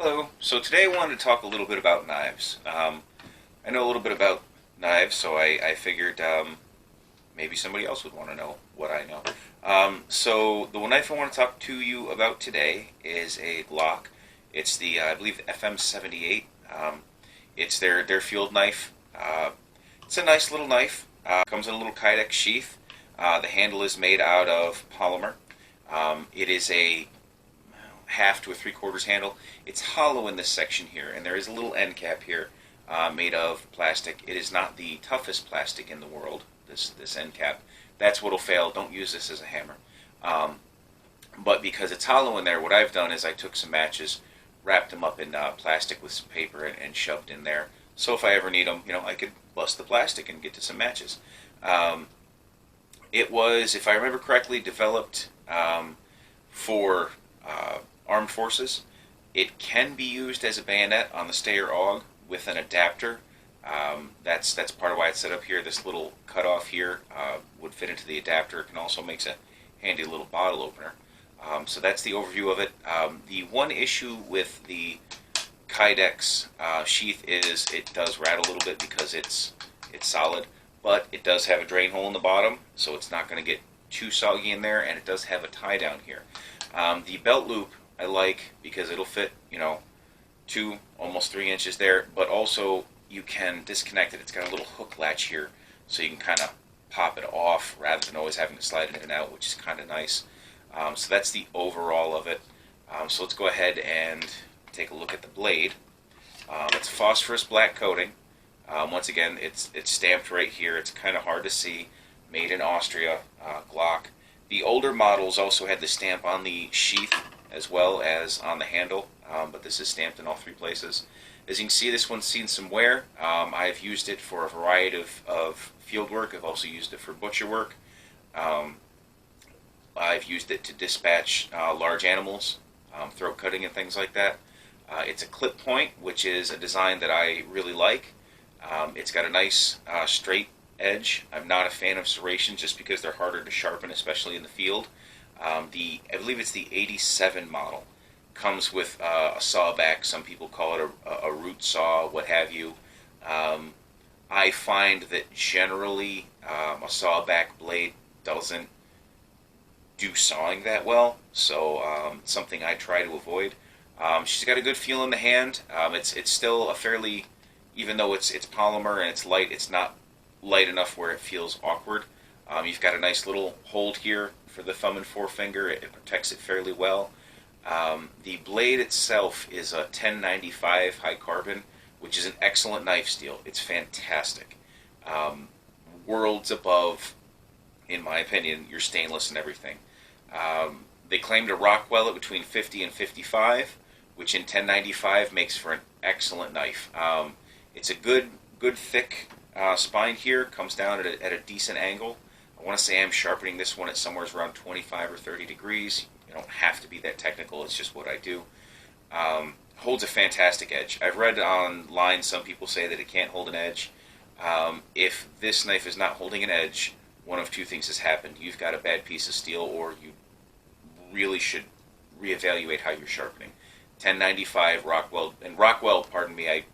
Hello. So today I wanted to talk a little bit about knives. I know a little bit about knives, so I figured maybe somebody else would want to know what I know. So the one knife I want to talk to you about today is a Glock. It's the I believe FM 78. It's their field knife. It's a nice little knife. Comes in a little Kydex sheath. The handle is made out of polymer. It is a half to a three-quarters handle. It's hollow in this section here, and there is a little end cap here made of plastic. It is not the toughest plastic in the world, this end cap. That's what'll fail. Don't use this as a hammer. But because it's hollow in there, what I've done is I took some matches, wrapped them up in plastic with some paper, and shoved in there. So if I ever need them, I could bust the plastic and get to some matches. It was, if I remember correctly, developed for armed forces. It can be used as a bayonet on the Stayer AUG with an adapter. That's part of why it's set up here. This little cutoff here would fit into the adapter. It can also make a handy little bottle opener. So that's the overview of it. The one issue with the Kydex sheath is it does rattle a little bit because it's solid, but it does have a drain hole in the bottom, so it's not going to get too soggy in there, and it does have a tie down here. The belt loop I like because it'll fit, 2, almost 3 inches there, but also you can disconnect it. It's got a little hook latch here, so you can kind of pop it off rather than always having to slide it in and out, which is kind of nice. So that's the overall of it. So let's go ahead and take a look at the blade. It's phosphorus black coating. Once again, it's stamped right here. It's kind of hard to see. Made in Austria, Glock. The older models also had the stamp on the sheath as well as on the handle, but this is stamped in all three places. As you can see, this one's seen some wear. I've used it for a variety of field work. I've also used it for butcher work. I've used it to dispatch large animals, throat cutting and things like that. It's a clip point, which is a design that I really like. It's got a nice straight edge. I'm not a fan of serrations just because they're harder to sharpen, especially in the field. I believe it's the 87 model. Comes with a saw back. Some people call it a root saw, what have you. I find that generally a saw back blade doesn't do sawing that well, so it's something I try to avoid. She's got a good feel in the hand. It's still a fairly, even though it's polymer and it's light, it's not light enough where it feels awkward. You've got a nice little hold here for the thumb and forefinger. It protects it fairly well. The blade itself is a 1095 high carbon, which is an excellent knife steel. It's fantastic. Worlds above, in my opinion, your stainless and everything. They claim to Rockwell it between 50 and 55, which in 1095 makes for an excellent knife. It's a good thick spine here. Comes down at a decent angle. I want to say I'm sharpening this one at somewhere around 25 or 30 degrees. You don't have to be that technical. It's just what I do. Holds a fantastic edge. I've read online some people say that it can't hold an edge. If this knife is not holding an edge, one of two things has happened. You've got a bad piece of steel, or you really should reevaluate how you're sharpening. 1095 Rockwell, and Rockwell, pardon me, I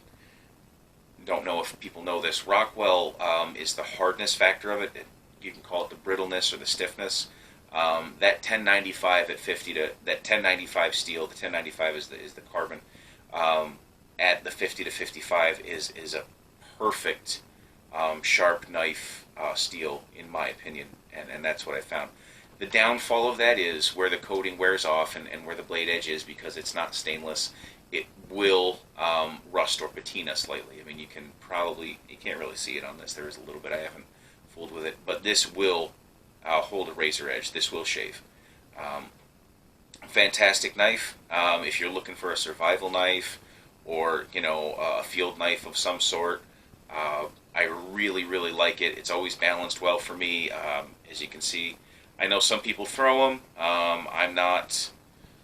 don't know if people know this. Rockwell is the hardness factor of it. You can call it the brittleness or the stiffness. That 1095 at 50 to that 1095 steel, the 1095 is the carbon. At the 50 to 55 is a perfect sharp knife steel, in my opinion, and that's what I found. The downfall of that is where the coating wears off and where the blade edge is, because it's not stainless. It will rust or patina slightly. I mean, you can't really see it on this. There is a little bit. I haven't fooled with it, but this will hold a razor edge. This will shave. Fantastic knife. If you're looking for a survival knife or a field knife of some sort, I really like it. It's always balanced well for me. As you can see, I know some people throw them. I'm not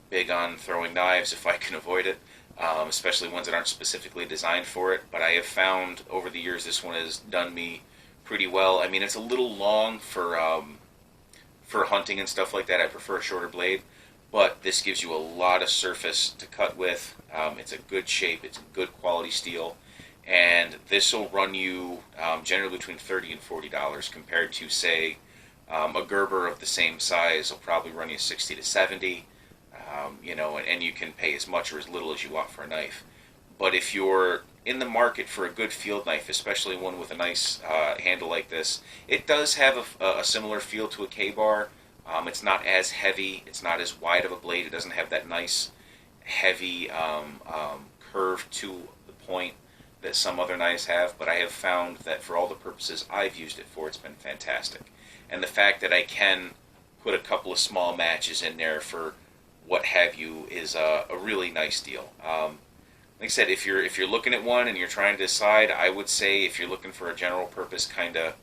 big on throwing knives if I can avoid it, especially ones that aren't specifically designed for it. But I have found over the years this one has done me pretty well. I mean, it's a little long for hunting and stuff like that. I prefer a shorter blade, but this gives you a lot of surface to cut with. It's a good shape, it's a good quality steel, and this will run you generally between $30 and $40 compared to, say, a Gerber of the same size will probably run you 60 to 70. And you can pay as much or as little as you want for a knife. But if you're in the market for a good field knife, especially one with a nice handle like this, it does have a similar feel to a K-bar. It's not as heavy, it's not as wide of a blade, it doesn't have that nice heavy curve to the point that some other knives have, but I have found that for all the purposes I've used it for, it's been fantastic. And the fact that I can put a couple of small matches in there for what have you is a really nice deal. Like I said, if you're looking at one and you're trying to decide, I would say if you're looking for a general purpose kind of,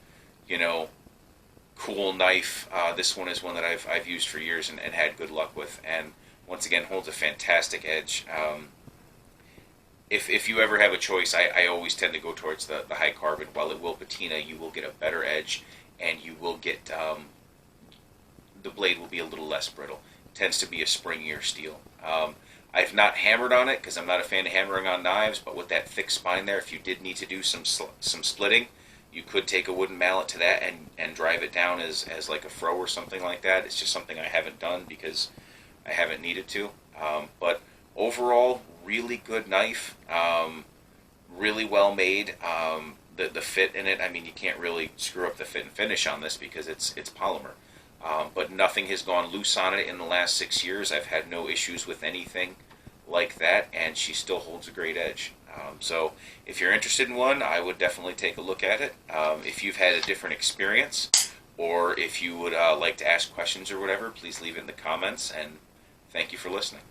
cool knife, this one is one that I've used for years and had good luck with, and once again holds a fantastic edge. If you ever have a choice, I always tend to go towards the high carbon. While it will patina, you will get a better edge, and you will get the blade will be a little less brittle. It tends to be a springier steel. I've not hammered on it because I'm not a fan of hammering on knives, but with that thick spine there, if you did need to do some splitting, you could take a wooden mallet to that and drive it down as like a fro or something like that. It's just something I haven't done because I haven't needed to. But overall, really good knife, really well made. The fit in it, I mean, you can't really screw up the fit and finish on this because it's polymer. But nothing has gone loose on it in the last 6 years. I've had no issues with anything like that, and she still holds a great edge. So if you're interested in one, I would definitely take a look at it. If you've had a different experience, or if you would like to ask questions or whatever, please leave it in the comments, and thank you for listening.